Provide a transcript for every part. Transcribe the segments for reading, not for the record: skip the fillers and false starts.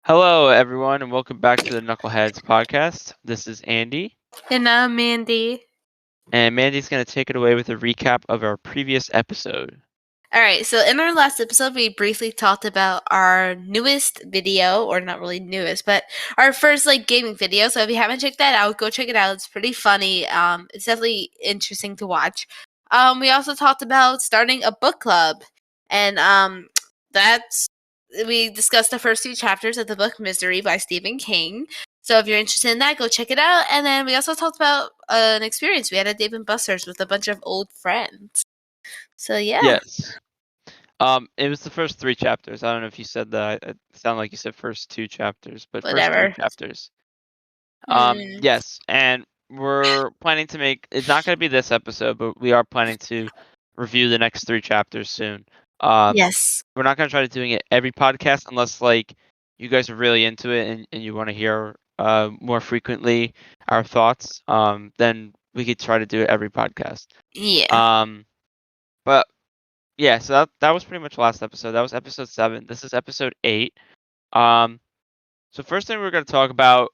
Hello, everyone, and welcome back to the Knuckleheads podcast. This is Andy, And I'm Mandy. and Mandy's going to take it away with a recap of our previous episode. Alright, so in our last episode, we briefly talked about our newest video, or not really newest, but our first gaming video. So if you haven't checked that out, go check it out. It's pretty funny. It's definitely interesting to watch. We also talked about starting a book club, and we discussed the first two chapters of the book Misery by Stephen King. So if you're interested in that, go check it out. And then we also talked about an experience we had at Dave & Buster's with a bunch of old friends. So yeah. Yes. It was the first 3 chapters. I don't know if you said that. It sounded like you said first 2 chapters, but first 3 Whatever. chapters. Hmm. Yes, and we're planning to make. It's not going to be this episode, but we are planning to review the next 3 chapters soon. Yes. We're not going to try to doing it every podcast unless you guys are really into it and you want to hear more frequently our thoughts. Then we could try to do it every podcast. Yeah. But yeah, so that was pretty much last episode. That was episode 7. This is episode 8. So first thing we're going to talk about,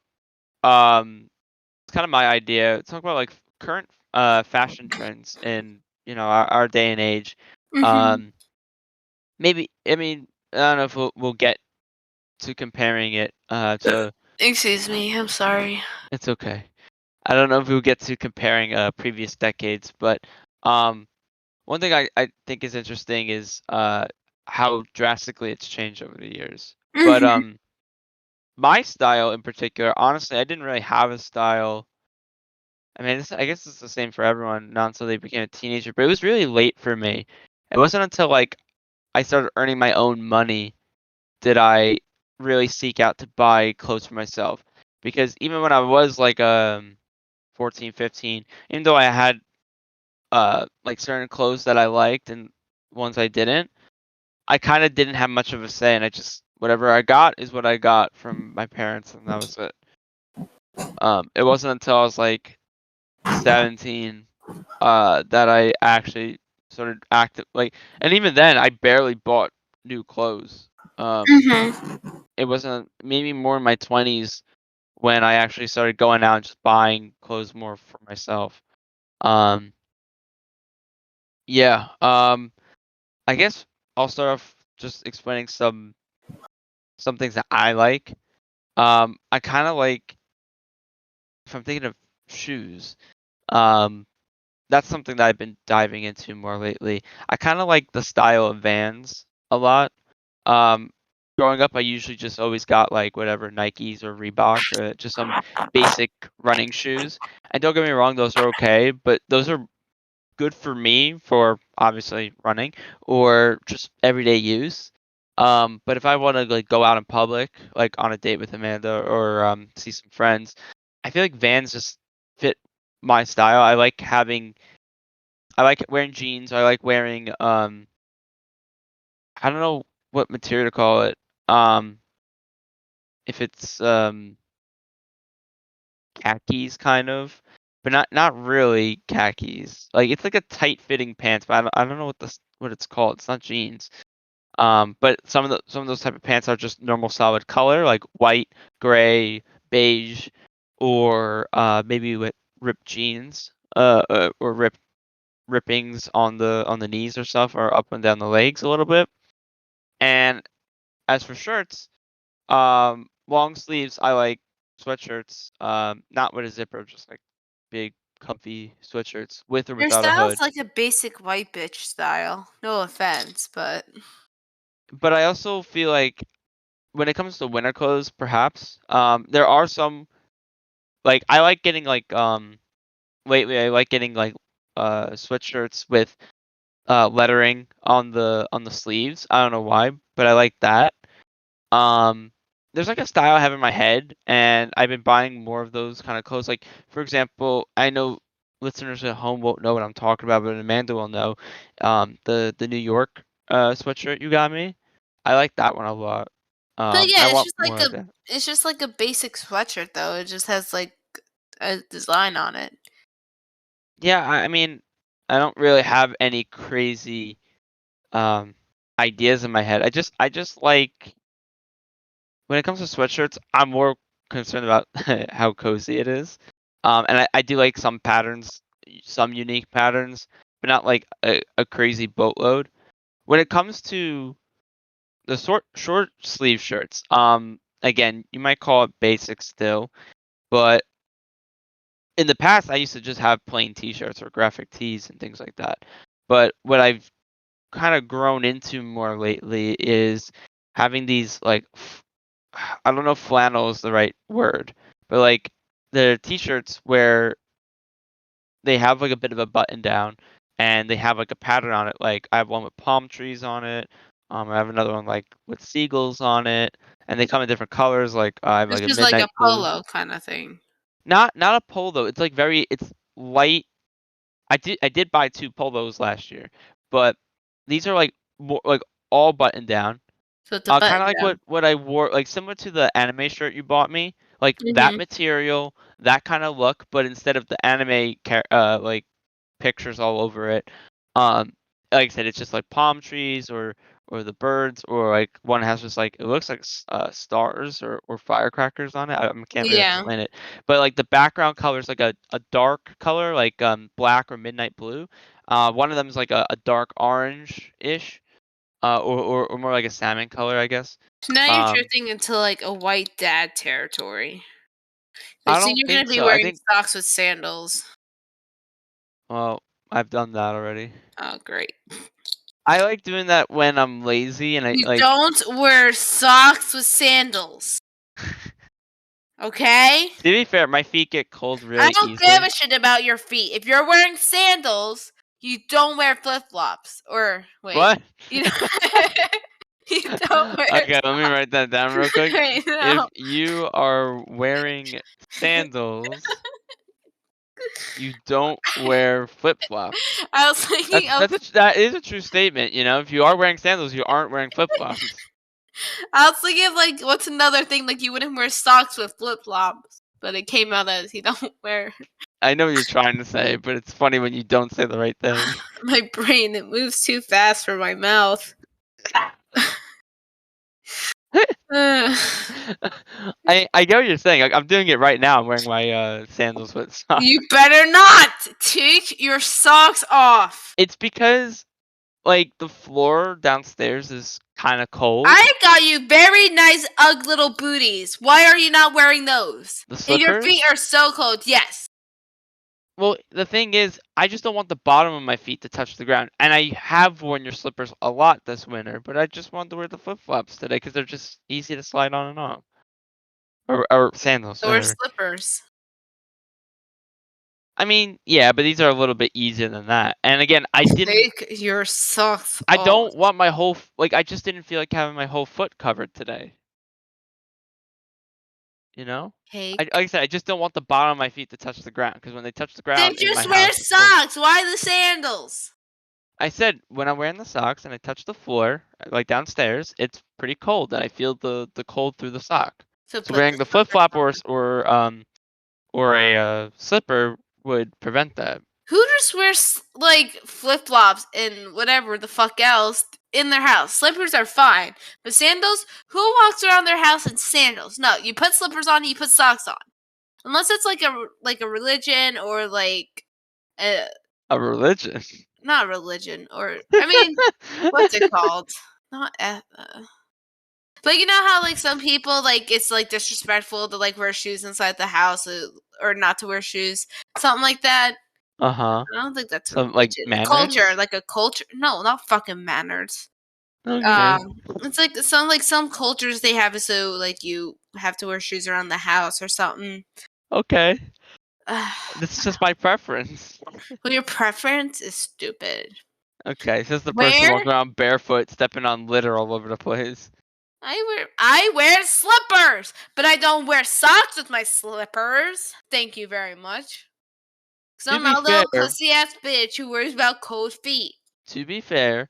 it's kind of my idea. Talk about current fashion trends in our day and age. Hmm. Maybe I mean I don't know if we'll get to comparing it to. Excuse me. I'm sorry. It's okay. I don't know if we'll get to comparing previous decades, but one thing I think is interesting is how drastically it's changed over the years. But Hmm. my style in particular, honestly, I didn't really have a style. I mean, I guess it's the same for everyone, not until they became a teenager. But it was really late for me. It wasn't until I started earning my own money did I really seek out to buy clothes for myself. Because even when I was 14, 15, even though I had certain clothes that I liked and ones I didn't, I kind of didn't have much of a say, and I just whatever I got is what I got from my parents, and that was it. It wasn't until I was 17 that I actually started active and even then I barely bought new clothes. Hmm. It wasn't maybe more in my 20s when I actually started going out and just buying clothes more for myself. Um, yeah. I guess I'll start off just explaining some things that I like. I kind of like if I'm thinking of shoes. Um, that's something that I've been diving into more lately. I kind of like the style of Vans a lot. Um, growing up, I usually just always got whatever Nikes or Reebok, just some basic running shoes. And don't get me wrong, those are okay, but those are good for me for obviously running or just everyday use. But if I want to go out in public, like on a date with Amanda or see some friends, I feel like Vans just fit my style. I like wearing jeans. I like wearing I don't know what material to call it. Um, if it's khakis kind of, but not really khakis. Like it's like a tight fitting pants, but I don't know what it's called. It's not jeans. But some of those type of pants are just normal solid color, like white, gray, beige, or maybe with ripped jeans, or rippings on the knees or stuff, or up and down the legs a little bit. And as for shirts, long sleeves, I like sweatshirts, not with a zipper, just big comfy sweatshirts with or Your without a style's hood. like a basic white bitch style. No offense, but But I also feel like when it comes to winter clothes, perhaps there are some I like getting lately I like getting sweatshirts with lettering on the sleeves. I don't know why, but I like that. Um, there's a style I have in my head, and I've been buying more of those kind of clothes. Like for example, I know listeners at home won't know what I'm talking about, but Amanda will know. The New York sweatshirt you got me, I like that one a lot. yeah, I it's want just more of that. like a basic sweatshirt though. It just has a design on it. Yeah, I mean, I don't really have any crazy um ideas in my head. I just like when it comes to sweatshirts, I'm more concerned about how cozy it is. And I do like some patterns, some unique patterns, but not like a crazy boatload. When it comes to the short sleeve shirts, again, you might call it basic still, but in the past I used to just have plain t-shirts or graphic tees and things like that. But what I've kind of grown into more lately is having these like I don't know if flannel is the right word, but like the t-shirts where they have like a bit of a button down and they have like a pattern on it. Like I have one with palm trees on it. I have another one like with seagulls on it, and they come in different colors. Like I have It's like a just like a midnight blue. polo kind of thing. Not a polo. It's like it's light. I did buy two polos last year, but these are like more like all button down. So it's a Kind button of like down. what I wore, like similar to the anime shirt you bought me, like that Mhm. material, that kind of look, but instead of the anime like pictures all over it, um, like I said, it's just like palm trees or the birds, or like one has just like it looks like stars or firecrackers on it. I can't really Yeah. explain it, but like the background color is like a dark color, like black or midnight blue. One of them is like a dark orange ish or more like a salmon color, I guess. So now you're Um, drifting into like a white dad territory. Like, I so don't you're think gonna be so. I wearing think socks with sandals. well, I've done that already. Oh, great. I like doing that when I'm lazy and I You like. don't wear socks with sandals. Okay? To be fair, my feet get cold I really don't give easily. a shit about your feet. If you're wearing sandals, you don't wear flip flops. Or wait, What? you you don't wear. Okay, let me write that down real quick. Wait, If no. you are wearing sandals, you don't wear flip flops. I was thinking of. That is a true statement. You know, if you are wearing sandals, you aren't wearing flip flops. I was thinking of like what's another thing like you wouldn't wear socks with flip flops, but it came out as you don't wear. I know what you're trying to say, but it's funny when you don't say the right thing. My brain it moves too fast for my mouth. Ugh. I get what you're saying. I'm doing it right now. I'm wearing my sandals with socks. You better not take your socks off. It's because like the floor downstairs is kind of cold. I got you very nice UGG little booties. Why are you not wearing those? The And your feet slippers. are so cold. Yes. Well, the thing is, I just don't want the bottom of my feet to touch the ground. And I have worn your slippers a lot this winter, but I just wanted to wear the flip flops today because they're just easy to slide on and off. Or sandals. Or Or slippers. I mean, yeah, but these are a little bit easier than that. And again, I didn't. Take your socks I off. don't want my whole like. I just didn't feel like having my whole foot covered today. You know. Like Take. I said, I just don't want the bottom of my feet to touch the ground because when they touch the Then ground in my just wear house, it's cold. socks. Why the sandals? I said when I'm wearing the socks and I touch the floor, like downstairs, it's pretty cold, and I feel the cold through the sock. So So put the wearing the flip slippers flop on. or a slipper would prevent that. Who just wears like flip flops and whatever the fuck else in their house? Slippers are fine, but sandals? Who walks around their house in sandals? No, you put slippers on. You put socks on. Unless it's like a religion or like a A religion. not a religion or I mean what's it called? Not like you know how like some people like it's like disrespectful to like wear shoes inside the house or not to wear shoes, something like that. Uh huh. I don't think that's a Some like religion. A culture, manners. like a culture. No, not fucking manners. Okay. It's like some cultures they have it so like you have to wear shoes around the house or something. Okay. This is just my preference. Well, your preference is stupid. Okay, says the person Where walking around barefoot, stepping on litter all over the place. I wear slippers, but I don't wear socks with my slippers. Thank you very much. Cause To I'm be not a little fair, pussy ass bitch who worries about cold feet. to be fair,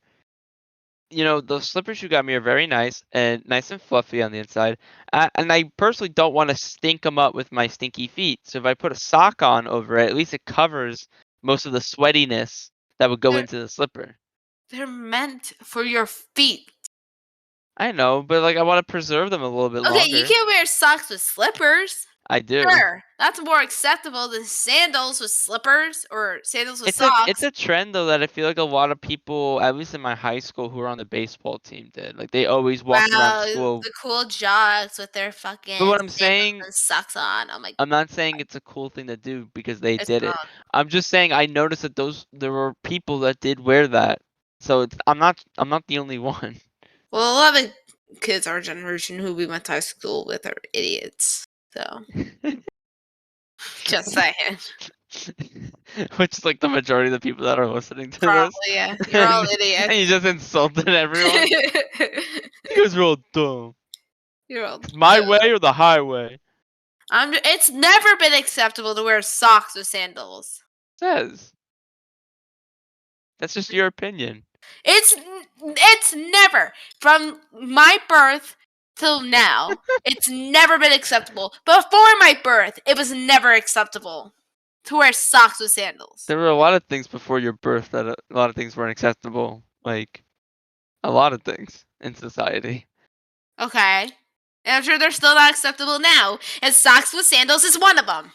you know, those slippers you got me are very nice and fluffy on the inside. And I personally don't want to stink them up with my stinky feet. So if I put a sock on over it, at least it covers most of the sweatiness that would go They're into the slipper. they're meant for your feet. I know, but like I want to preserve them a little bit Okay, you longer. can't wear socks with slippers. I do. Sure, that's more acceptable than sandals with slippers or sandals with It's socks. a trend though that I feel like a lot of people, at least in my high school, who were on the baseball team did. Like they always walked around Wow, school. the cool jocks with their But fucking what I'm sandals saying, and socks on. Oh my, I'm not saying it's a cool thing to do because they it's did it. not. I'm just saying I noticed that there were people that did wear that. So I'm not the only one. Well, a lot of kids our generation who we went to high school with are idiots. So, just saying. Which is like the majority of the people that are listening to this. Probably, yeah. You're all And you idiots. just insulted everyone. You guys are all dumb. You're all It's my dumb. way or the highway. It's never been acceptable to wear socks with sandals. Says. That's just your opinion. It's never from my birth till now. It's never been acceptable. Before my birth, it was never acceptable to wear socks with sandals. There were a lot of things before your birth that a lot of things weren't acceptable. Like a lot of things in society. Okay, and I'm sure they're still not acceptable now. And socks with sandals is one of them.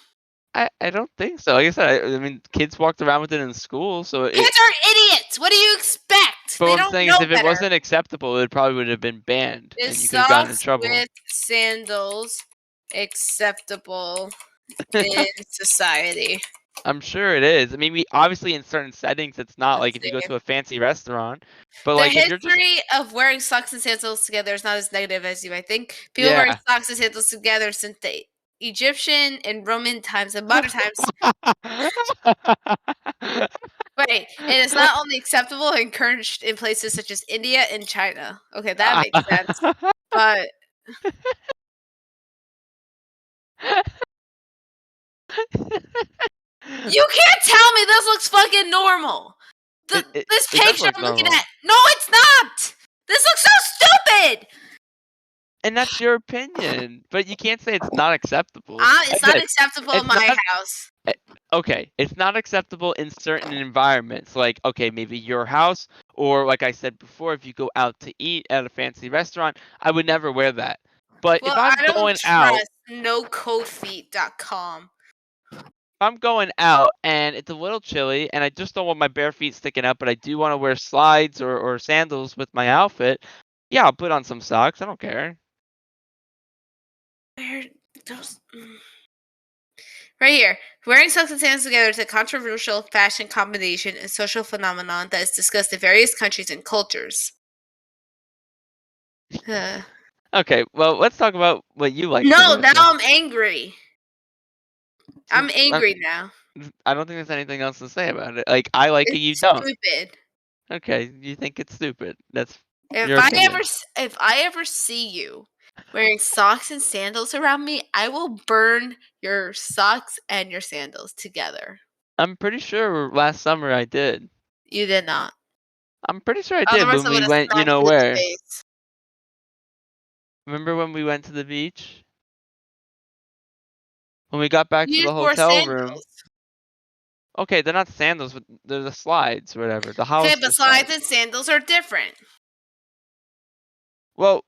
I don't think so. Like I said, I mean, kids walked around with it in school, so it. Kids are idiots. What do you expect? But They what I'm don't saying is, know if it better. wasn't acceptable, it probably would have been banned, and Is you could have gotten in socks trouble. with sandals acceptable in society? I'm sure it is. I mean, we obviously in certain settings, it's not Let's like if you go see. to a fancy restaurant, but The like if you're just history of wearing socks and sandals together is not as negative as you might think. People wear yeah. socks and sandals together since the Egyptian and Roman times and modern times. Wait, it is not only acceptable and encouraged in places such as India and China. Okay, that makes sense. But you can't tell me this looks fucking normal. This It does picture look I'm looking normal. at. No, it's not. This looks so stupid. And that's your opinion, but you can't say it's not acceptable. It's Like not I said, acceptable in it's my not house. eh, okay, it's not acceptable in certain environments, like, okay, maybe your house, or like I said before, if you go out to eat at a fancy restaurant, I would never wear that. But Well, I don't trust nocodefeet.com. if I'm going out and it's a little chilly and I just don't want my bare feet sticking out, but I do want to wear slides or sandals with my outfit, yeah, I'll put on some socks. I don't care. Where those right here. Wearing socks and sandals together is a controversial fashion combination and social phenomenon that is discussed in various countries and cultures. Uh, Okay, well, let's talk about what you like the no, most now then. I'm angry. I'm angry now. I don't think there's anything else to say about it. Like, I like it, you It's don't. stupid. Okay, you think it's stupid. That's If your I ever opinion. if I ever see you wearing socks and sandals around me, I will burn your socks and your sandals together. I'm pretty sure last summer I did. You did not. I'm pretty sure I did Otherwise, when I would we have went, you smacked know you in the where. face. Remember when we went to the beach? When we got back to You the just wore hotel room. sandals. Okay, they're not sandals, but they're the slides or whatever. The Okay, Hollister but slides slides. and sandals are different. Well,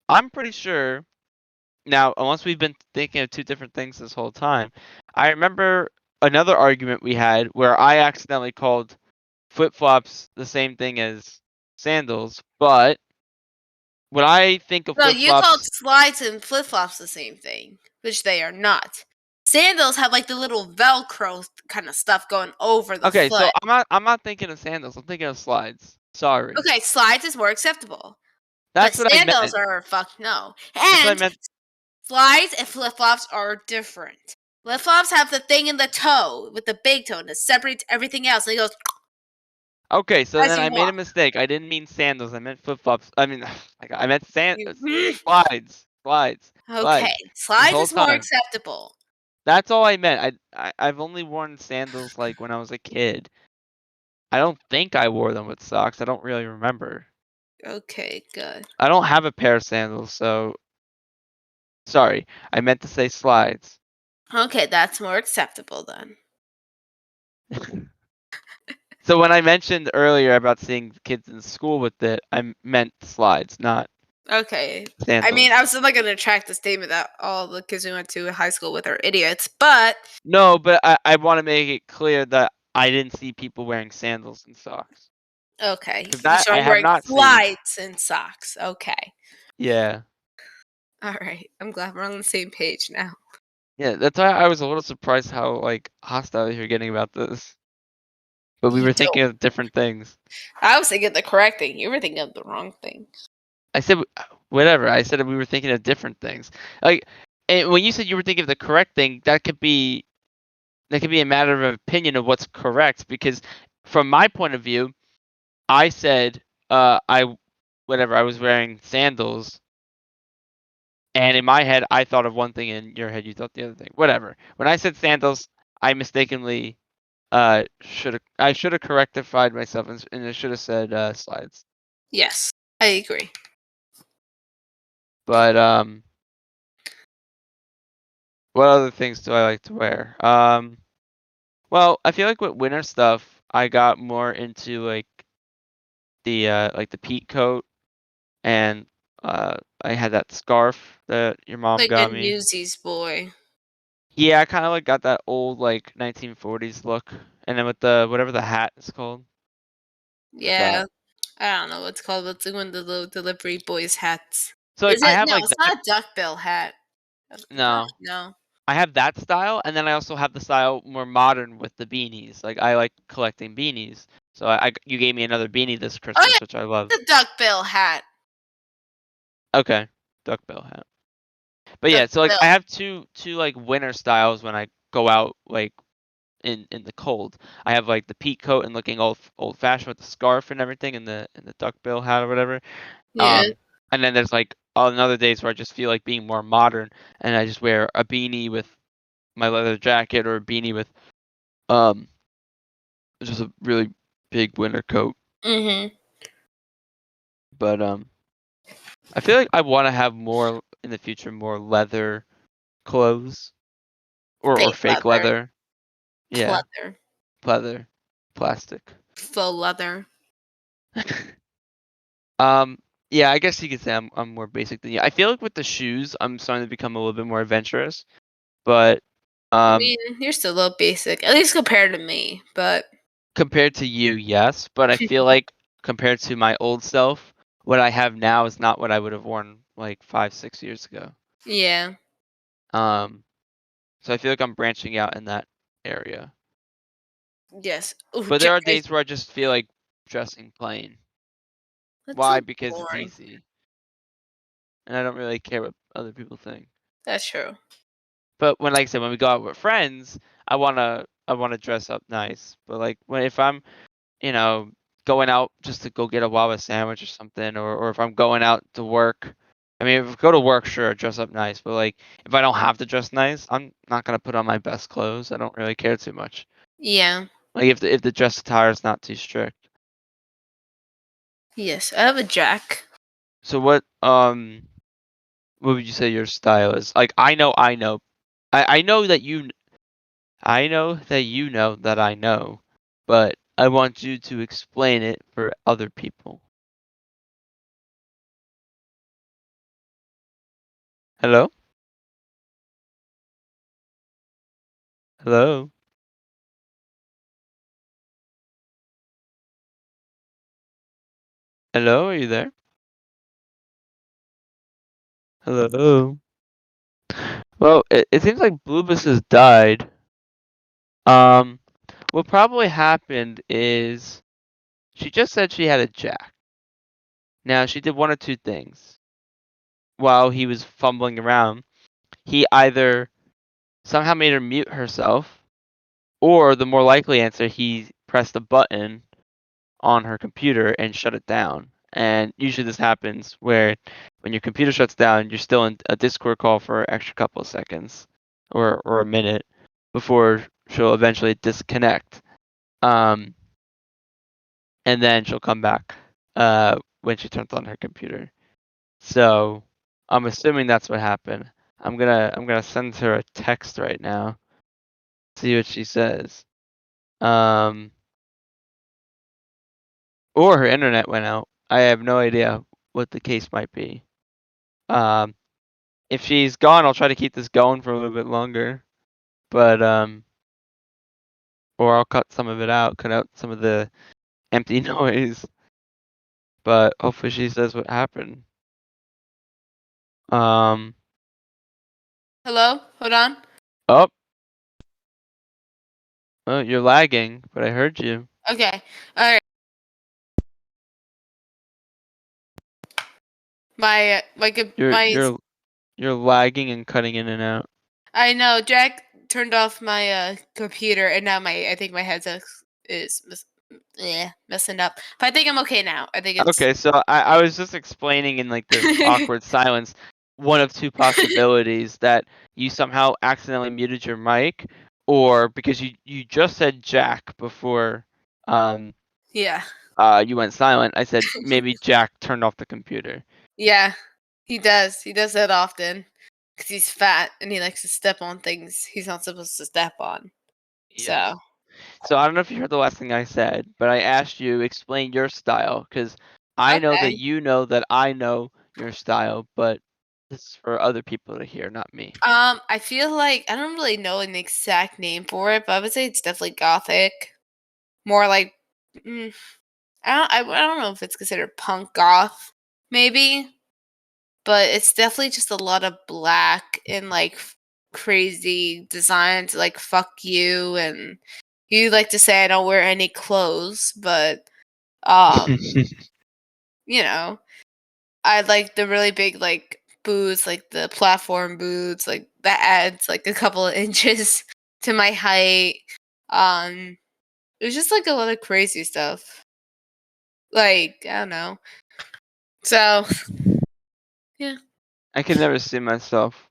I'm pretty sure now, unless we've been thinking of two different things this whole time, I remember another argument we had where I accidentally called flip-flops the same thing as sandals, but when I think of No, you called flip-flops, slides and flip flops the same thing, which they are not. Sandals have like the little Velcro kind of stuff going over the okay, so foot. I'm not thinking of sandals. I'm thinking of slides. Sorry. Okay, slides is more acceptable, but That's what I sandals meant. are fuck no. That's what I And meant. slides and flip flops are different. Flip flops have the thing in the toe with the big toe that separates everything else, and it goes Okay, so as then you I made a walk. mistake. I didn't mean sandals. I meant flip-flops. I mean, I meant You- slides. Slides. okay, Slides. This slides whole is more time. acceptable. That's all I meant. I've only worn sandals like when I was a kid. I don't think I wore them with socks. I don't really remember. Okay, good. I don't have a pair of sandals, so sorry. I meant to say slides. Okay, that's more acceptable then. So when I mentioned earlier about seeing kids in school with it, I meant slides, not. Okay. I mean, Sandals. I was still not going to track the statement that all the kids we went to high school with are idiots, but No, but I want to make it clear that I didn't see people wearing sandals and socks. okay. Because You that saw I him have wearing not seen. slides and socks. Okay. Yeah. All right. I'm glad we're on the same page now. Yeah, that's why I was a little surprised how, like, hostile you're getting about this. But we You were don't. thinking of different things. I was thinking the correct thing. You were thinking of the wrong thing. I said whatever. I said we were thinking of different things. Like, and when you said you were thinking of the correct thing, that could be a matter of opinion of what's correct. Because from my point of view, I said I whatever I was wearing sandals, and in my head I thought of one thing, and in your head you thought the other thing. Whatever. When I said sandals, I mistakenly I should have correctified myself and I should have said slides. Yes, I agree. But what other things do I like to wear? Well, I feel like with winter stuff, I got more into like the peak coat and I had that scarf that your mom Like a got me. Newsies boy. Yeah, I kind of like got that old like 1940s look, and then with the whatever the hat is called, Yeah. that. I don't know what's called. What's one of the little delivery boys' hats? So like Is I it? have No, like it's that. not a duckbill hat. No, No. I have that style, and then I also have the style more modern with the beanies. Like I like collecting beanies, so you gave me another beanie this Oh Christmas, yeah, which I love. the duckbill hat. Okay, duckbill hat. But yeah, so like Duckbill. I have two like winter styles when I go out like in the cold. I have like the peak coat and looking old fashioned with the scarf and everything and the duckbill hat or whatever. Yeah. Um, and then there's like on other days where I just feel like being more modern and I just wear a beanie with my leather jacket or a beanie with um just a really big winter coat. Mhm. But I feel like I want to have more in the future, more leather clothes or Fake fake leather. leather. Yeah, Pleather. leather, plastic. Faux leather. Um, yeah, I guess you could say I'm more basic than you. I feel like with the shoes, I'm starting to become a little bit more adventurous. But I um, mean, you're still a little basic, at least compared to me. But compared to you, yes. But I feel like compared to my old self, what I have now is not what I would have worn like 5, 6 years ago. yeah. Um, so I feel like I'm branching out in that area. Yes. Ooh, But there Jack, are days where I just feel like dressing plain. that's Why? so Because it's boring. easy, and I don't really care what other people think. That's true. But when, like I said, when we go out with friends, I wanna dress up nice. But like when if I'm, you know, going out just to go get a Wawa sandwich or something, or if I'm going out to work, I mean, if I go to work, sure, dress up nice. But like if I don't have to dress nice, I'm not gonna put on my best clothes. I don't really care too much. Yeah. Like if the dress attire is not too strict. Yes. I have a Jack. So what would you say your style is? Like I know that I know that you know that I know, but I want you to explain it for other people. Hello? Hello? Hello? Are you there? Hello? Well, it seems like Bluebus has died. Um, what probably happened is she just said she had a jack. Now, she did one or two things. While he was fumbling around, he either somehow made her mute herself, or the more likely answer, he pressed a button on her computer and shut it down. And usually this happens where when your computer shuts down, you're still in a Discord call for an extra couple of seconds or a minute before she'll eventually disconnect. Um, and then she'll come back when she turns on her computer. So I'm assuming that's what happened. I'm gonna send her a text right now. See what she says. Um, or her internet went out. I have no idea what the case might be. If she's gone, I'll try to keep this going for a little bit longer. But or I'll cut some of it out, cut out some of the empty noise. But hopefully she says what happened. Hello? Hold on. Oh, oh, you're lagging, but I heard you. Okay. All right. You're My you're you're lagging and cutting in and out. I know Jack turned off my computer and now I think my headset is messing up. But I think I'm okay now. I think it's Okay, so I was just explaining in like this awkward silence one of two possibilities that you somehow accidentally muted your mic, or because you just said Jack before yeah. you went silent. I said maybe Jack turned off the computer. Yeah. He does. He does that often cuz he's fat and he likes to step on things he's not supposed to step on. Yes. So, So I don't know if you heard the last thing I said, but I asked you explain your style because I know that okay. you know that I know your style, but this is for other people to hear, not me. I feel like I don't really know an exact name for it, but I would say it's definitely gothic. More like mm, I don't know if it's considered punk goth, maybe, but it's definitely just a lot of black and like crazy designs, like "fuck you," and you like to say I don't wear any clothes, but um, you know, I like the really big like boots, like the platform boots, like that adds like a couple of inches to my height. Um, it was just like a lot of crazy stuff. Like I don't know. So yeah. I could never see myself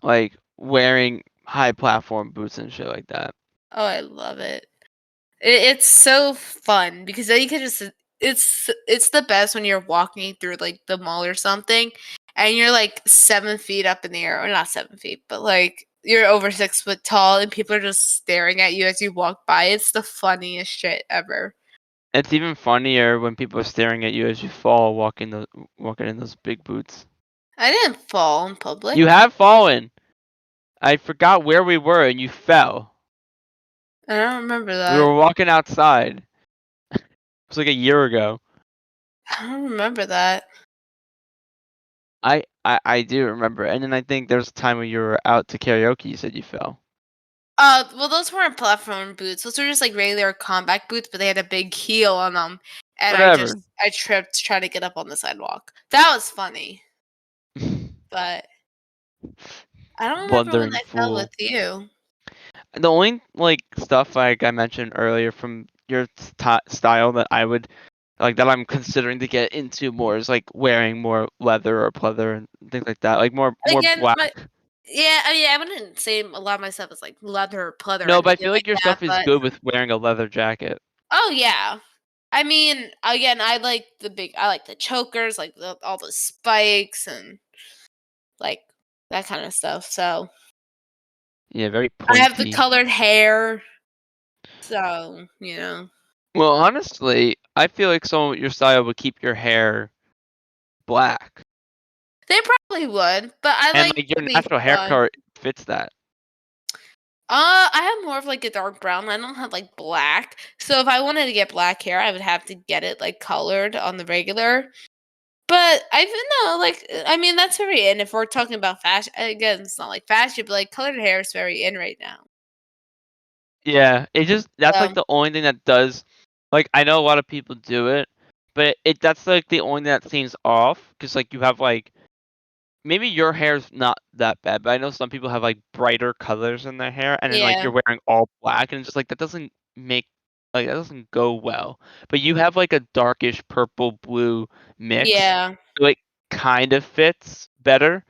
like wearing high platform boots and shit like that. Oh, I love it. It's so fun because then you can just it's the best when you're walking through like the mall or something, and you're like 7 feet up in the air, or not 7 feet, but like you're over 6 foot tall, and people are just staring at you as you walk by. It's the funniest shit ever. It's even funnier when people are staring at you as you fall walking in those big boots. I didn't fall in You public. have fallen. I forgot where we were and you fell. I don't remember We were that. walking outside. It was like a year ago. I don't remember that. I do remember. And then I think there was a time when you were out to karaoke, you said you fell. Well, those weren't platform boots. Those were just like regular combat boots, but they had a big heel on them. And Whatever. I tripped trying to get up on the sidewalk. That was funny, but I don't remember when Blundering I fell with fool. you. The only like stuff like I mentioned earlier from your style that I would like that I'm considering to get into more is like wearing more leather or pleather and things like that. Like more Again, black. yeah, I mean, I wouldn't say a lot of my stuff is like leather or pleather or No, but I anything feel like like your that, stuff is but good with wearing a leather jacket. oh yeah. I mean, again, I like the chokers, like all the spikes and like that kind of stuff. So Yeah, very I have the pointy. colored hair. So, you know. Well, honestly, I feel like some of your style would keep your hair black. They probably would, but I And like like to your be natural hair fun. color fits that. I have more of like a dark brown. I don't have like black. So if I wanted to get black hair, I would have to get it like colored on the regular. But I even know, like, I mean, that's very in. If we're talking about fashion, again, it's not like fashion, but like colored hair is very in right now. Yeah, it just that's like So the only thing that does like I know a lot of people do it, but it that's like the only thing that seems off because like you have like maybe your hair's not that bad, but I know some people have like brighter colors in their hair, and then like yeah, you're wearing all black, and it's just like that doesn't make like that doesn't go well. But you have like a darkish purple blue mix, yeah. so it kind of fits better.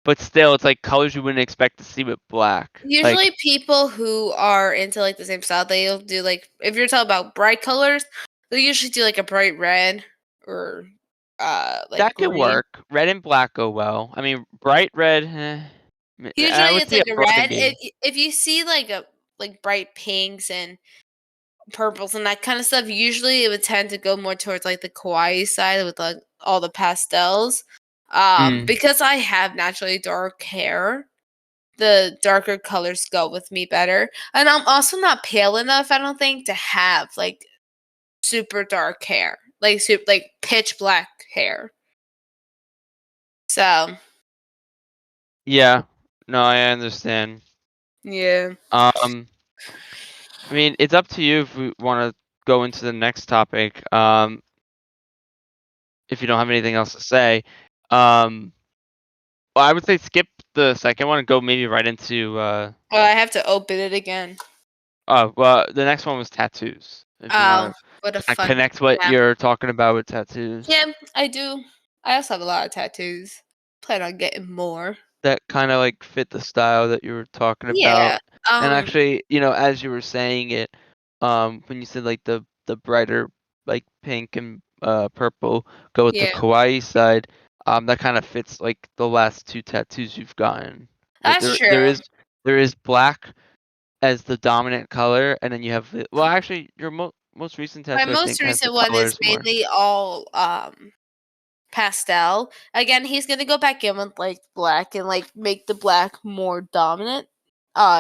But still, it's like colors you wouldn't expect to see with black. Like Usually, people who are into like the same style, they'll do like if you're talking about bright colors, they'll usually do like a bright red or like that could green. work. Red and black go well. I mean, bright red. I Usually, would it's see a like a red. burgundy. If you see like a like bright pinks and purples and that kind of stuff, usually it would tend to go more towards like the kawaii side with like all the pastels. Because I have naturally dark hair, the darker colors go with me better. And I'm also not pale enough, I don't think, to have like super dark hair, like pitch black hair. So Yeah. No, I understand. yeah. I mean, it's up to you if we want to go into the next topic. If you don't have anything else to say, well, I would say skip the second one and go maybe right into. Oh, I have to open it again. Oh, well, the next one was tattoos. If you Oh, want what a to fun. connect what Yeah. you're talking about with tattoos, Yeah, I do. I also have a lot of tattoos. Plan on getting more. that kind of like fit the style that you were talking about. Yeah. And actually, as you were saying it, when you said like the brighter like pink and purple go with the Yeah. kawaii side, that kind of fits like the last two tattoos you've gotten. That's true. There is black as the dominant color, and then you have well, actually, your most recent My tattoo I most think has the recent one is colors more. mainly all pastel. Again, he's gonna go back in with like black and like make the black more dominant.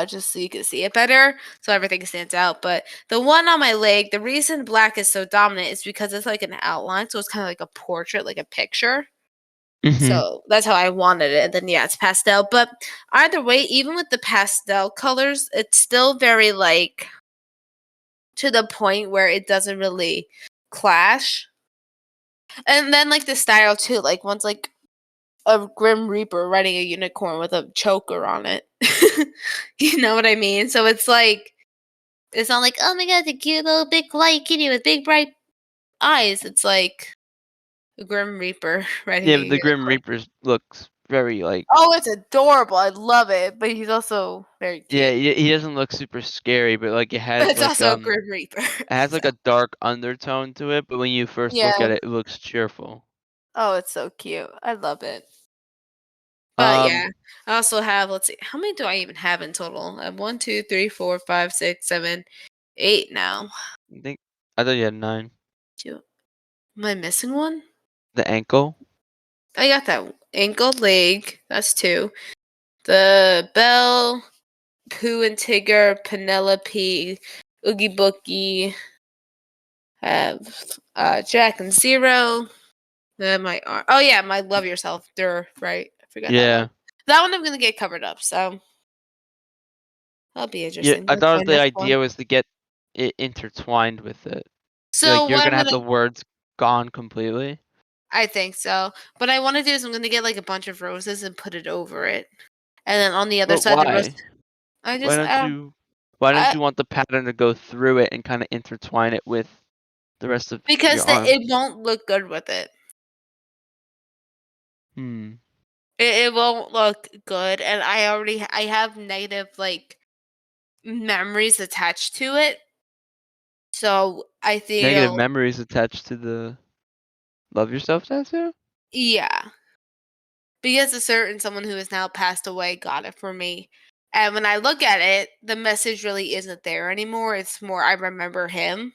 Just so you can see it better, so everything stands out. But the one on my leg, the reason black is so dominant is because it's like an outline, so it's kind of like a portrait, like a picture. Mm-hmm. So that's how I wanted it. And then yeah, it's pastel. But either way, even with the pastel colors, it's still very like to the point where it doesn't really clash. And then like the style too, like one's like a Grim Reaper riding a unicorn with a choker on it. You know what I mean? So it's like it's not like, oh my god, the cute little big kawaii kitty with big bright eyes. It's like a Grim Reaper riding Yeah, a but the Grim unicorn. Reaper looks very like. Oh, it's adorable. I love it, but he's also very Yeah, cute. he doesn't look super scary, but like But it's also a Grim Reaper. it has like So a dark undertone to it, but when you first look yeah. at it, it looks cheerful. Oh, it's so cute. I love it. But Um, yeah, I also have. Let's see, how many do I even have in total? I have 1, 2, 3, 4, 5, 6, 7, 8 now. I think I thought you had 9. Two. Am I missing one? The ankle. I got that ankle leg. That's 2. The Belle, Pooh and Tigger, Penelope, Oogie Boogie. Have Jack and Zero. Then my arm. Oh yeah, my Love Yourself. Right. I forgot that one. Yeah. That one I'm gonna get covered up. So that'll be Yeah, interesting. I That's my thought the next one. idea was to get it intertwined with it. So You're what I'm gonna have gonna the words gone completely. I think so. What I want to do is I'm gonna get like a bunch of roses and put it over it, and then on the other But side the rose. why? I Why just don't you why don't I you want the pattern to go through it and kind of intertwine it with the rest of because your arm? it won't look good with it. Hmm. It won't look good, and I have negative like memories attached to it. So I Negative feel memories attached to the love yourself tattoo? yeah, because a certain someone who has now passed away got it for me. And when I look at it, the message really isn't there anymore. It's more I remember him.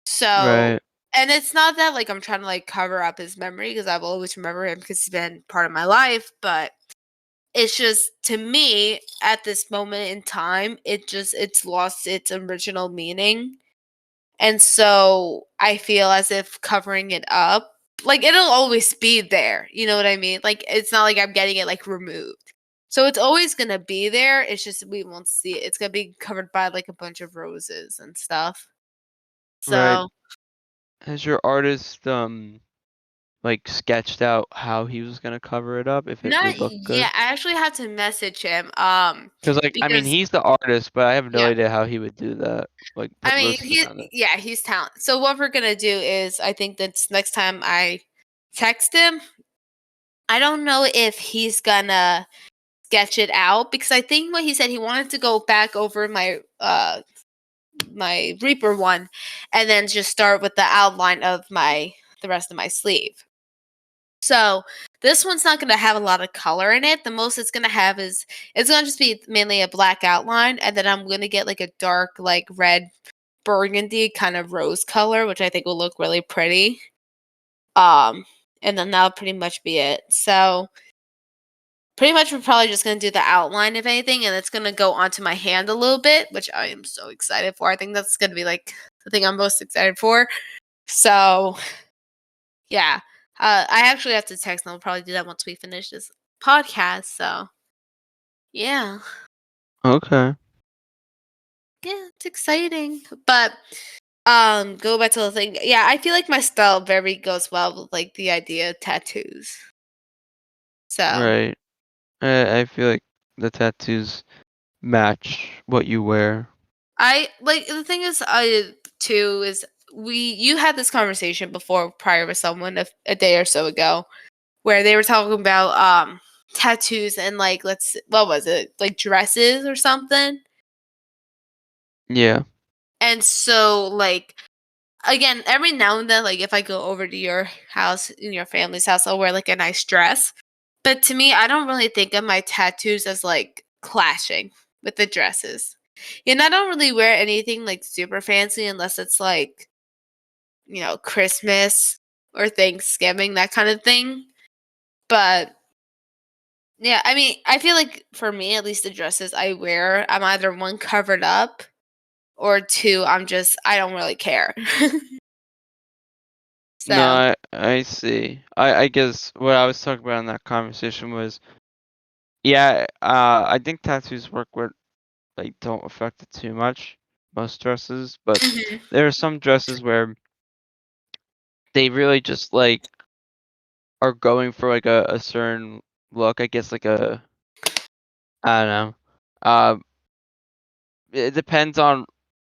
So, Right. and it's not that like I'm trying to like cover up his memory because I've always remember him because he's been part of my life, but it's just to me at this moment in time, it's lost its original meaning. And so I feel as if covering it up, like it'll always be there. You know what I mean? Like it's not like I'm getting it like removed. So it's always gonna be there. It's just we won't see it. It's gonna be covered by like a bunch of roses and stuff. Right. So Has your artist like sketched out how he was gonna cover it up if it not would look yeah, good? I actually had to message him. Because like I mean Because he's the artist, but I have no yeah, idea how he would do that. Like put I mean roses around it. he's talented. So what we're gonna do is I think that's next time I text him, I don't know if he's gonna sketch it out because I think what he said he wanted to go back over my Reaper one and then just start with the outline of the rest of my sleeve. So this one's not going to have a lot of color in it. The most it's going to have is it's going to just be mainly a black outline, and then I'm going to get like a dark, like red burgundy kind of rose color, which I think will look really pretty. Um, and then that'll pretty much be it. So pretty much we're probably just going to do the outline of anything, and it's going to go onto my hand a little bit, which I am so excited for. I think that's going to be like the thing I'm most excited for. So yeah, I actually have to text, and I'll probably do that once we finish this podcast. So yeah, Okay. yeah, it's exciting. But go back to the thing. Yeah, I feel like my style very goes well with like the idea of tattoos. So Right. I feel like the tattoos match what you wear. I like the thing is, I too is you had this conversation before prior with someone a day or so ago where they were talking about tattoos and like what was it, like dresses or something. Yeah. And so like again, every now and then, like if I go over to your house, in your family's house, I'll wear like a nice dress. But to me, I don't really think of my tattoos as like clashing with the dresses. And I don't really wear anything like super fancy unless it's like, Christmas or Thanksgiving, that kind of thing. But yeah, I mean, I feel like for me, at least the dresses I wear, I'm either one covered up or two, I don't really care. No, So, I see. I guess what I was talking about in that conversation was, yeah, I think tattoos work where like don't affect it too much, most dresses, but mhm. there are some dresses where they really just like are going for like a certain look. I guess like I don't know. It depends on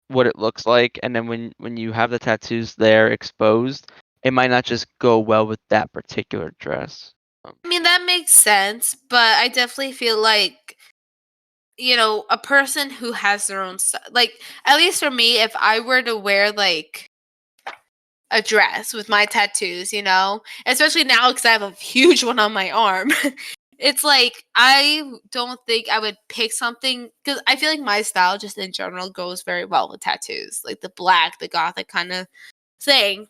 what it looks like, and then when you have the tattoos there exposed, it might not just go well with that particular dress. I mean, that makes sense, but I definitely feel like, a person who has their own style, like, at least for me, if I were to wear, like, a dress with my tattoos, especially now because I have a huge one on my arm, it's like, I don't think I would pick something, because I feel like my style just in general goes very well with tattoos, like the black, the gothic kind of thing.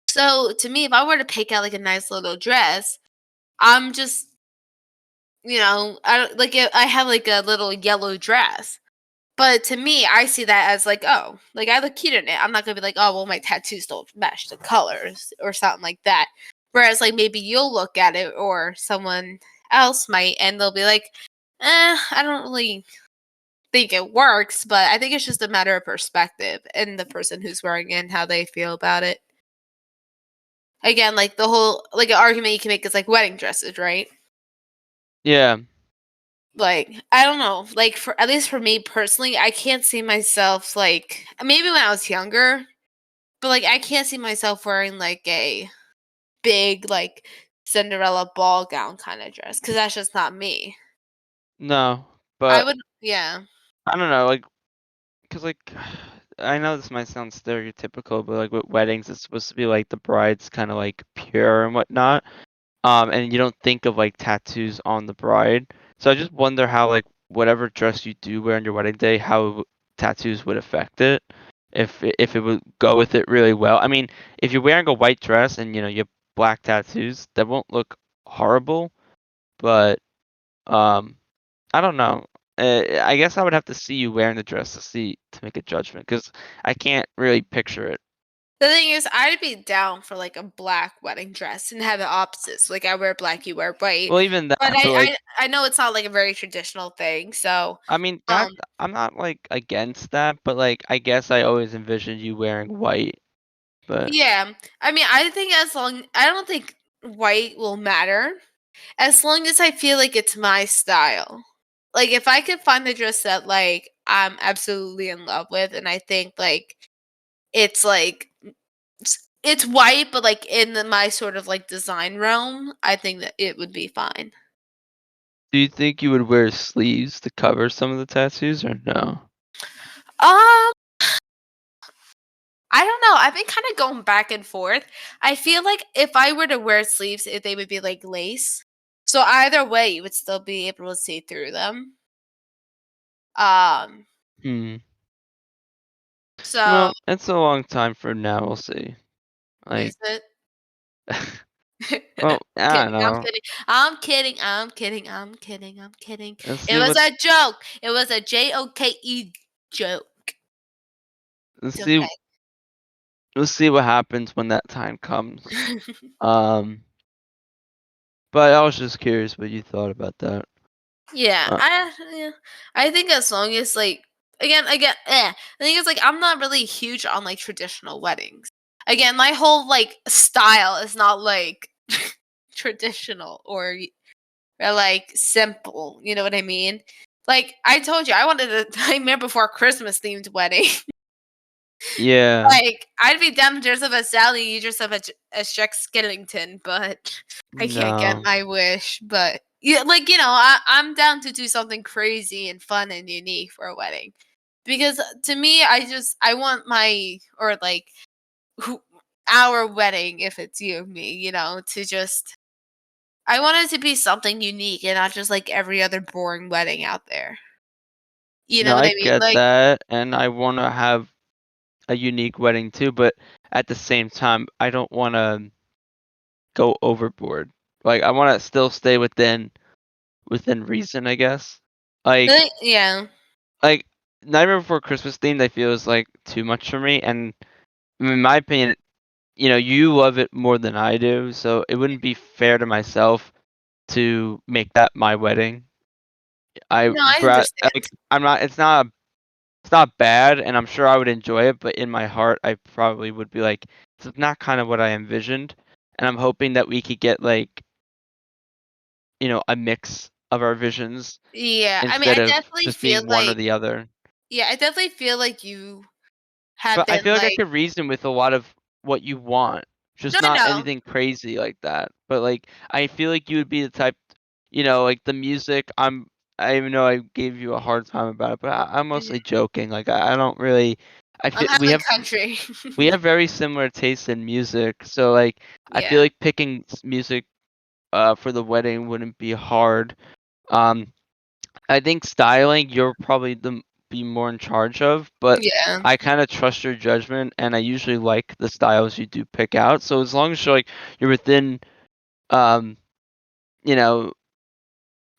So to me, if I were to pick out like a nice little dress, I'm just I don't like it. I have like a little yellow dress, but to me, I see that as like, oh, like I look cute in it. I'm not gonna be like, oh, well, my tattoos don't match the colors or something like that. Whereas, like maybe you'll look at it, or someone else might, and they'll be like, I don't really think it works, but I think it's just a matter of perspective and the person who's wearing it and how they feel about it. Again, like the whole like an argument you can make is like wedding dresses, right? Yeah. Like, I don't know, like, for at least for me personally, I can't see myself, like maybe when I was younger, but, like, I can't see myself wearing, like, a big, like, Cinderella ball gown kinda dress because that's just not me. No, I but would yeah. I don't know, like, cause like I know this might sound stereotypical, but like with weddings, it's supposed to be like the bride's kind of like pure and whatnot. And you don't think of like tattoos on the bride. So I just wonder how like whatever dress you do wear on your wedding day, how tattoos would affect it. If it would go with it really well. I mean, if you're wearing a white dress and you have black tattoos, that won't look horrible. But um, I don't know. I guess I would have to see you wearing the dress to make a judgment because I can't really picture it. The thing is, I'd be down for, like, a black wedding dress and have the opposites, like, I wear black, you wear white, Well, even but that, but I like I know it's not, like, a very traditional thing, so, I mean, that um I'm not, like, against that, but, like, I guess I always envisioned you wearing white, but yeah. I mean, I don't think white will matter. As long as I feel like it's my style. Like, if I could find the dress that, like, I'm absolutely in love with, and I think, like, it's white, but, like, in my sort of, like, design realm, I think that it would be fine. do you think you would wear sleeves to cover some of the tattoos or no? Um, I don't know, I've been kinda going back and forth. I feel like if I were to wear sleeves, they would be, like, lace. So either way, you would still be able to see through them. Um, Hmm. so Well, it's a long time from now, we'll see. Like is it? Well, I don't Kidding, I'm know. kidding. I'm kidding, I'm kidding, I'm kidding, I'm kidding. Let's It see was what a joke. It was a JOKE joke. let's It's see okay. let's see what happens when that time comes. Um, but I was just curious what you thought about that. Yeah, Uh, yeah, I think as long as like again, the thing is like I'm not really huge on like traditional weddings. Again, my whole like style is not like traditional or like simple. You know what I mean? Like I told you, I wanted a Nightmare Before Christmas themed wedding. yeah, Like I'd be down to dress up as Sally, you dress up as Jack Skellington, but I can't get no, my wish. But yeah, like I'm down to do something crazy and fun and unique for a wedding, because to me, I want my or like who, our wedding, if it's you and me, to just I want it to be something unique and not just like every other boring wedding out there. You know no, what I I mean? get Like, that, and I want to have a unique wedding too. But at the same time, I don't want to go overboard. Like, I want to still stay within reason, I guess. Like, yeah, like Nightmare Before Christmas themed, I feel is like too much for me, and in my opinion, you love it more than I do, so it wouldn't be fair to myself to make that my wedding. I no, I like understand. I'm not it's not bad and I'm sure I would enjoy it, but in my heart I probably would be like it's not kind of what I envisioned. And I'm hoping that we could get like, a mix of our visions Yeah, I mean, instead I of definitely just feel being one or like the other. yeah, I definitely feel like you have But I been feel like I like could reason with a lot of what you want, no, just not no, anything crazy like that. But like, I feel like you would be the type, like the music. I even know I gave you a hard time about it, but I'm mhm, mostly joking. Like, I don't really. I I'm feel having country. we have very similar tastes in music, so like, I feel Yeah, like picking music for the wedding wouldn't be hard. Um, I think styling, you're probably be more in charge of, but yeah, I kind of trust your judgment, and I usually like the styles you do pick out. So as long as you're within, um, you know,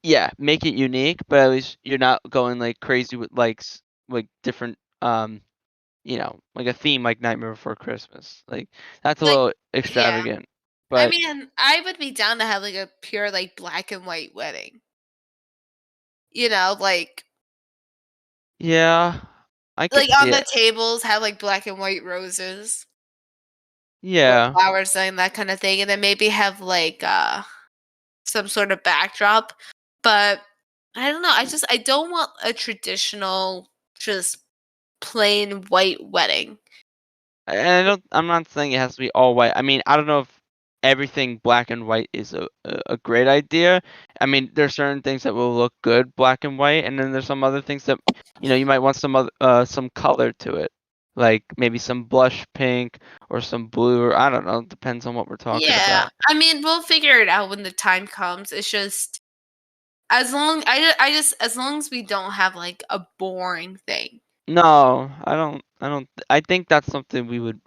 yeah, make it unique, but at least you're not going like crazy with like different, like a theme like Nightmare Before Christmas. Like that's a like little yeah. extravagant, I but mean, I would be down to have like a pure like black and white wedding. Like yeah, I could on see the it. tables have like black and white roses or Yeah. flowers and that kind of thing, and then maybe have like some sort of backdrop. But I don't know. I don't want a traditional just plain white wedding. And I'm not saying it has to be all white. I mean, I don't know if everything black and white is a great idea. I mean, there's certain things that will look good black and white, and then there's some other things that you might want some color to it, like maybe some blush pink or some blue, or I don't know. Depends on what we're talking Yeah, about. I mean, we'll figure it out when the time comes. It's just I just as long as we don't have like a boring thing. No, I don't. I think that's something we would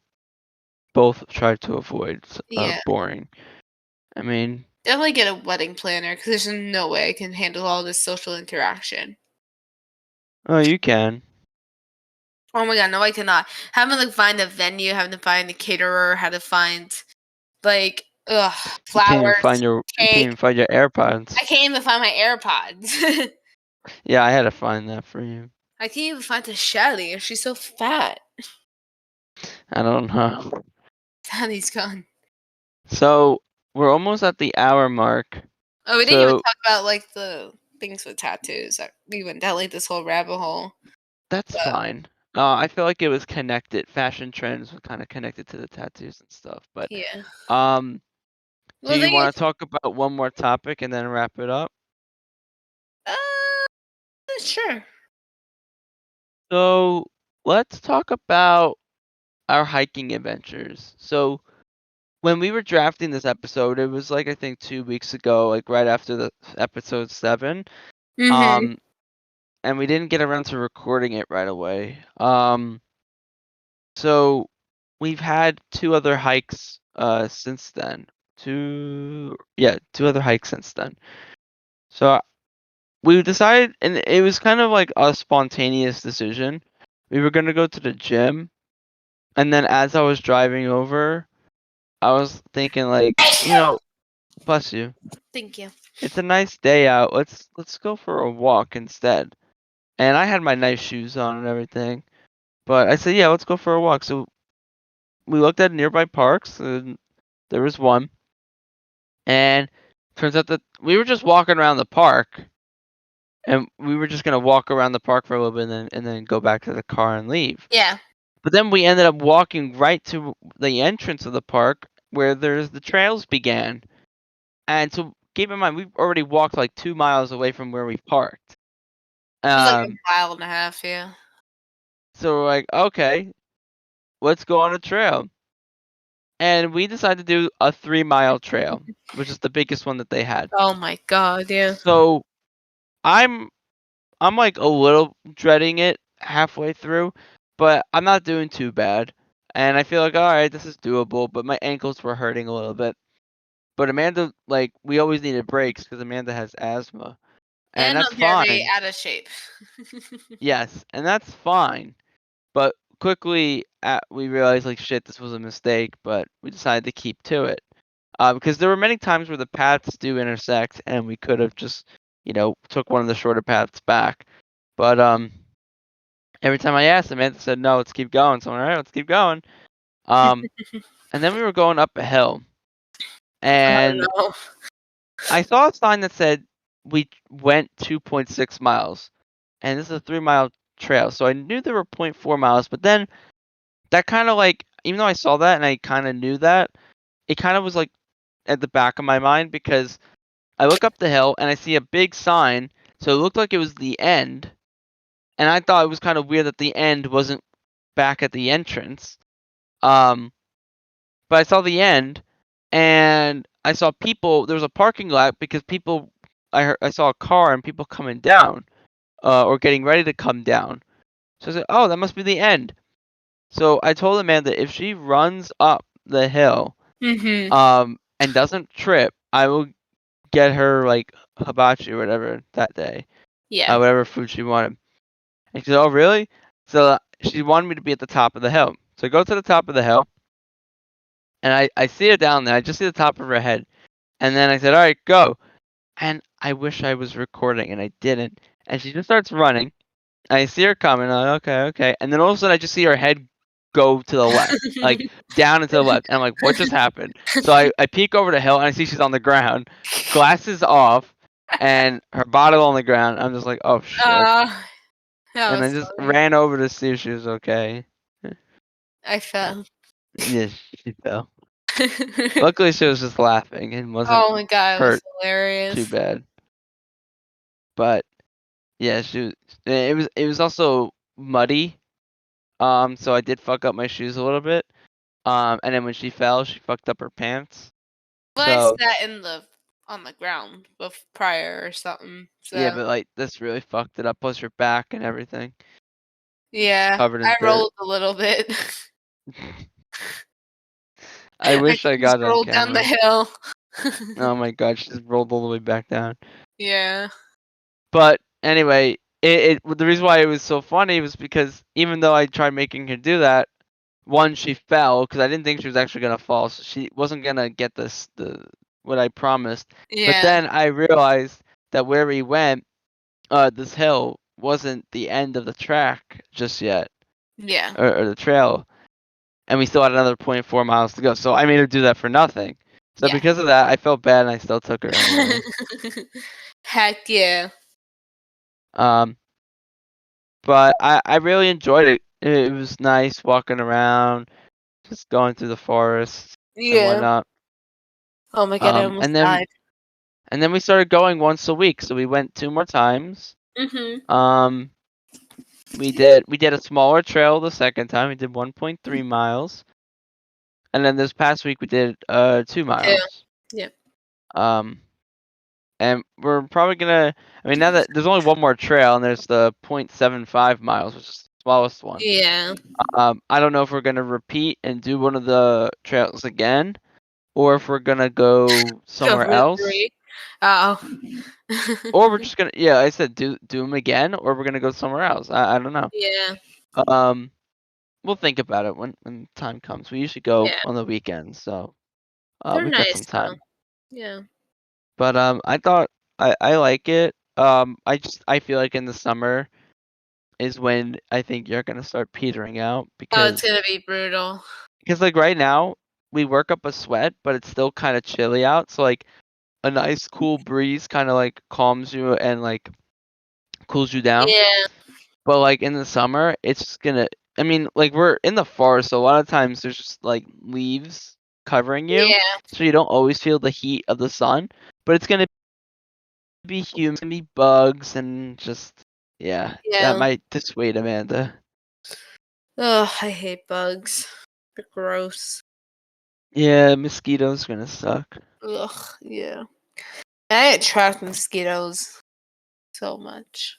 both try to avoid. Yeah, Boring. I mean, definitely get a wedding planner because there's no way I can handle all this social interaction. oh, you can. Oh my god, no, I cannot. Having to find a venue, having to find a caterer, how to find like flowers, You can't cake. even find your I AirPods. can't even find my AirPods. Yeah, I had to find that for you. I can't even find the Shelly. She's so fat. I don't know. Daddy's gone. So we're almost at the hour mark. Oh, we didn't even So talk about like the things with tattoos. We went down like this whole rabbit hole. that's But fine. I feel like it was connected. Fashion trends were kind of connected to the tattoos and stuff. But yeah. um, do Well, the you thing want is, to talk about one more topic and then wrap it up? sure. So let's talk about our hiking adventures. So when we were drafting this episode, it was like I think 2 weeks ago, like right after the episode 7. Mhm. Um, and we didn't get around to recording it right away. So we've had two other hikes since then. two other hikes since then. So we decided, and it was kind of like a spontaneous decision. We were gonna go to the gym, and then as I was driving over, I was thinking like, bless you. Thank you. It's a nice day out. Let's go for a walk instead. And I had my nice shoes on and everything, but I said, yeah, let's go for a walk. So we looked at nearby parks, and there was one, and turns out that we were just walking around the park, and we were just gonna walk around the park for a little bit, and then go back to the car and leave. Yeah. But then we ended up walking right to the entrance of the park where the trails began. And so keep in mind, we've already walked like 2 miles away from where we parked. It was like Um, a mile and a half, yeah. so we're like, okay, let's go on a trail. And we decided to do a 3 mile trail, which is the biggest one that they had. Oh my god, yeah. So I'm I'm like a little dreading it halfway through, but I'm not doing too bad. And I feel like, all right, this is doable, but my ankles were hurting a little bit. But Amanda, like, we always needed breaks because Amanda has asthma, and And that's I'm very fine. out of shape. Yes, and that's fine. But quickly, we realized, like, shit, this was a mistake, but we decided to keep to it. Because there were many times where the paths do intersect, and we could have just, took one of the shorter paths back. But every time I asked, Amanda said, "No, let's keep going." So I'm like, all right, let's keep going. Um, and then we were going up a hill, and Oh no. I saw a sign that said we went 2.6 miles, and this is a 3 mile trail. So I knew there were 0.4 miles, but then that kind of like, even though I saw that and I kind of knew that, it kind of was like at the back of my mind because I look up the hill and I see a big sign. So it looked like it was the end, and I thought it was kind of weird that the end wasn't back at the entrance. Um, but I saw the end, and I saw people. There was a parking lot because people. I saw a car and people coming down, or getting ready to come down. So I said, "Oh, that must be the end." So I told Amanda if she runs up the hill, Mhm. and doesn't trip, I will get her like hibachi or whatever that day, Yeah. whatever food she wanted. And she said, "Oh, really?" So she wanted me to be at the top of the hill. So I go to the top of the hill, and I see her down there. I just see the top of her head, and then I said, "All right, go." And I wish I was recording, and I didn't. And she just starts running. I see her coming. I'm like, okay, okay. And then all of a sudden, I just see her head go to the left, like down and to the left. And I'm like, what just happened? So I peek over the hill, and I see she's on the ground, glasses off, and her bottle on the ground. I'm just like, oh shit. That And I was just funny. ran over to see if she was okay. I fell. Yes, she fell. Luckily, she was just laughing and wasn't Oh my god, it was hurt too hilarious. bad. But yeah, it was also muddy. So I did fuck up my shoes a little bit. And then when she fell, she fucked up her pants. Well, I So sat on the ground prior or something. yeah, So but like this really fucked it up. Plus her back and everything, yeah, covered in I dirt. rolled a little bit. I I wish I just got it on rolled down the camera. hill. Oh my god, she just rolled all the way back down. Yeah. But anyway, the reason why it was so funny was because even though I tried making her do that, one, she fell because I didn't think she was actually gonna fall, so she wasn't gonna get the what I promised. But Yeah. then I realized that where we went, this hill wasn't the end of the track just yet, Yeah. or the trail, and we still had another 0.4 miles to go. So I made her do that for nothing. So Yeah. because of that, I felt bad, and I still took her anyway. Heck yeah. Um, but I really enjoyed it. It was nice walking around, just going through the forest and Yeah. whatnot. Oh my god, I And almost then died. and then we started going once a week, so we went 2 more times. Mhm. Um, we did a smaller trail the second time. We did 1.3 miles, and then this past week we did 2 Yeah. miles. Yeah. Um, and we're probably gonna. I mean, now that there's only one more trail, and there's the 0.75 miles, which is the smallest one. Yeah. I don't know if we're gonna repeat and do one of the trails again, or if we're gonna go Go somewhere for the else, 3. Oh. or we're just gonna I said do them again, or we're gonna go somewhere else. I don't know. Yeah. Um, we'll think about it when time comes. We usually go Yeah. on the weekends, so They're we've got nice some though. time. Yeah. But I thought I like it. I feel like in the summer is when I think you're gonna start petering out Oh, it's because gonna be brutal. like right now we work up a sweat, but it's still kind of chilly out. So like a nice cool breeze kind of like calms you and like cools you down. Yeah. But like in the summer, it's gonna. I mean, like we're in the forest, so a lot of times there's just like leaves covering you, Yeah. so you don't always feel the heat of the sun. But it's gonna be humid, it's gonna be bugs, and just that Yeah. might dissuade Amanda. Ugh, I hate bugs. They're gross. Yeah, mosquitoes gonna suck. Ugh, yeah. I attract mosquitoes so much.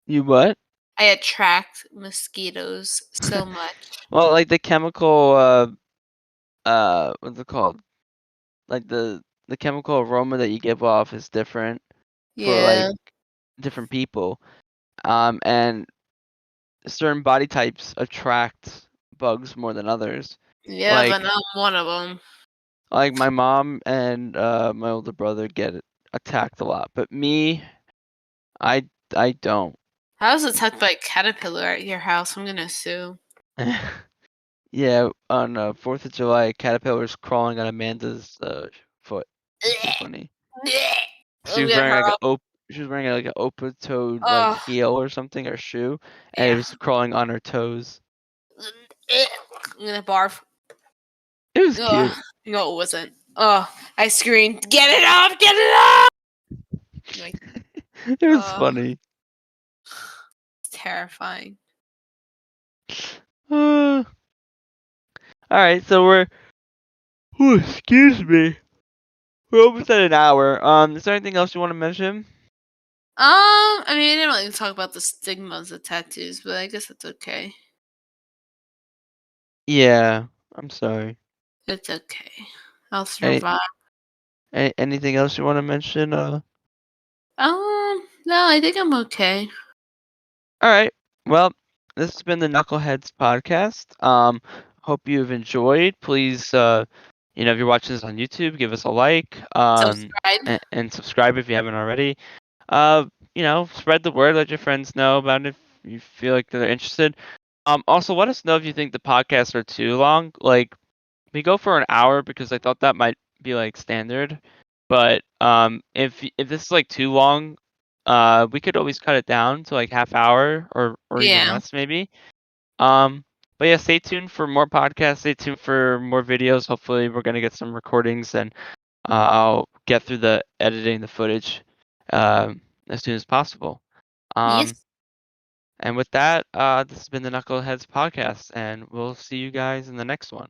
You what? I attract mosquitoes so much. Well, like the chemical, what's it called? Like the chemical aroma that you give off is different for like Yeah. different people. And certain body types attract bugs more than others. Yeah, but Like I'm one of them. my mom and my older brother get attacked a lot, but me, I I don't. I was attacked by a caterpillar at your house. I'm gonna sue. Yeah, on 4th of July, a caterpillar's crawling on Amanda's foot. It's so funny. She I'm was gonna wearing like hurl. she was wearing like an open-toed like Oh, heel or something or shoe, and it yeah. was crawling on her toes. I'm gonna barf. It was cute. Ugh. No, it wasn't. Oh, I screamed, "Get it off! Get it off!" Like, It was oh, funny. it's terrifying. All right, so excuse me. We're almost at an hour. Is there anything else you want to mention? I mean, I didn't really talk about the stigmas of tattoos, but I guess it's okay. Yeah, I'm sorry. It's okay. I'll Any, survive. anything else you want to mention? No, I think I'm okay. All right. Well, this has been the Knuckleheads podcast. Hope you've enjoyed. Please, if you're watching this on YouTube, give us a like. Subscribe. And subscribe if you haven't already. Uh, spread the word. Let your friends know about it if you feel like they're interested. Also, let us know if you think the podcasts are too long. Like, we go for an hour because I thought that might be like standard. But if this is like too long, we could always cut it down to like half hour or even Yeah. less maybe. But yeah, stay tuned for more podcasts. Stay tuned for more videos. Hopefully, we're gonna get some recordings and I'll get through the editing the footage as soon as possible. Um, Yes. and with that, this has been the Knuckleheads podcast, and we'll see you guys in the next one.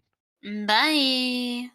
Bye.